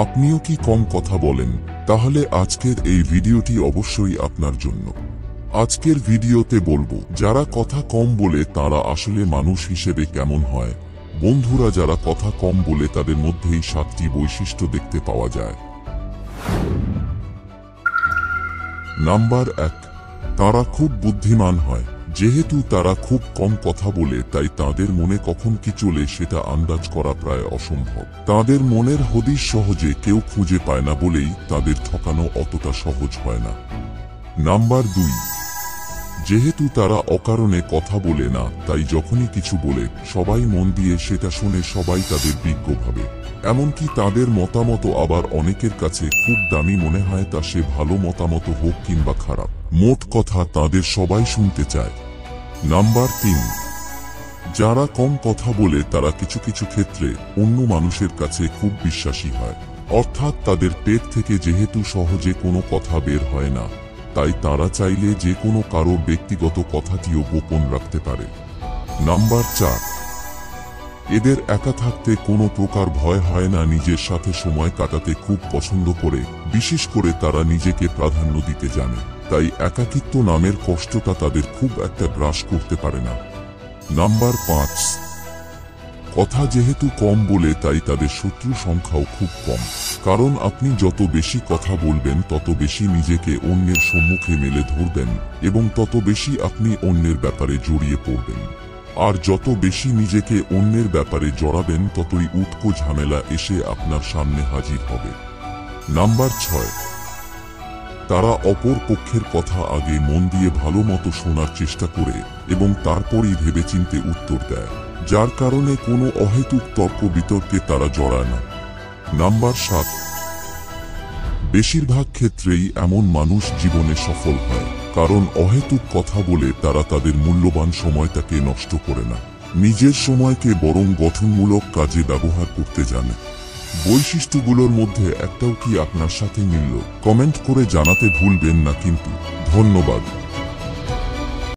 আপনিও কি কম কথা বলেন? তাহলে আজকের এই ভিডিওটি অবশ্যই আপনার জন্য। আজকের ভিডিওতে বলবো যারা কথা কম বলে তারা আসলে মানুষ হিসেবে কেমন হয়। বন্ধুরা, যারা কথা কম বলে তাদের মধ্যেই 7টি বৈশিষ্ট্য দেখতে পাওয়া যায়। নাম্বার 1, তারা খুব বুদ্ধিমান হয়। যেহেতু তারা খুব কম কথা বলে, তাই তাদের মনে কখন কি চলে সেটা আন্দাজ করা প্রায় অসম্ভব। তাদের মনের হদিশ সহজে কেউ খুঁজে পায় না বলেই তাদের ঠকানো অতটা সহজ হয় না। নাম্বার 2, যেহেতু তারা অকারণে কথা বলে না, তাই যখনই কিছু বলে সবাই মন দিয়ে সেটা শুনে সবাই তাদের বিজ্ঞ ভাবে। এমনকি তাদের মতামত আবার অনেকের কাছে খুব দামি মনে হয়, তা সে ভালো মতামত হোক কিংবা খারাপ। মোট কথা, তাদের সবাই শুনতে চায়। নাম্বার 3, যারা কম কথা বলে তারা কিছু কিছু ক্ষেত্রে অন্য মানুষের কাছে খুব বিশ্বাসী হয়। অর্থাৎ তাদের পেট থেকে যেহেতু সহজে কোনো কথা বের হয় না, তাই তারা চাইলে যে কোনো কারোর ব্যক্তিগত কথাটিও গোপন রাখতে পারে। নাম্বার 4, এদের একা থাকতে কোনো প্রকার ভয় হয় না। নিজের সাথে সময় কাটাতে খুব পছন্দ করে, বিশেষ করে তারা নিজেকে প্রাধান্য দিতে জানে। তাই একাকিত্ব নামের কষ্টটা তাদের খুব একটা গ্রাস করতে পারে না। নাম্বার 5, কথা যেহেতু কম বলে তাই তাদের শত্রু সংখ্যাও খুব কম। কারণ আপনি যত বেশি কথা বলবেন তত বেশি নিজেকে অন্যের সম্মুখে মেলে ধরবেন এবং তত বেশি আপনি অন্যের ব্যাপারে জড়িয়ে পড়বেন। আর যত বেশি নিজেকে অন্যের ব্যাপারে জড়াবেন ততই উটকো ঝামেলা এসে আপনার সামনে হাজির হবে। নাম্বার 6, তারা অপর পক্ষের কথা আগে মন দিয়ে ভালো মতো শোনার চেষ্টা করে এবং তারপরই ভেবেচিন্তে উত্তর দেয়, যার কারণে কোনো অহেতুক তর্ক বিতর্কে তারা জড়ায় না। নাম্বার 7, বেশিরভাগ ক্ষেত্রেই এমন মানুষ জীবনে সফল হয়, কারণ অহেতুক কথা বলে তারা তাদের মূল্যবান সময়টাকে নষ্ট করে না, নিজের সময়কে বরং গঠনমূলক কাজে ব্যবহার করতে জানে। বৈশিষ্ট্যগুলোর মধ্যে একটাও কি আপনার সাথে মিলল? কমেন্ট করে জানাতে ভুলবেন না কিন্তু। ধন্যবাদ।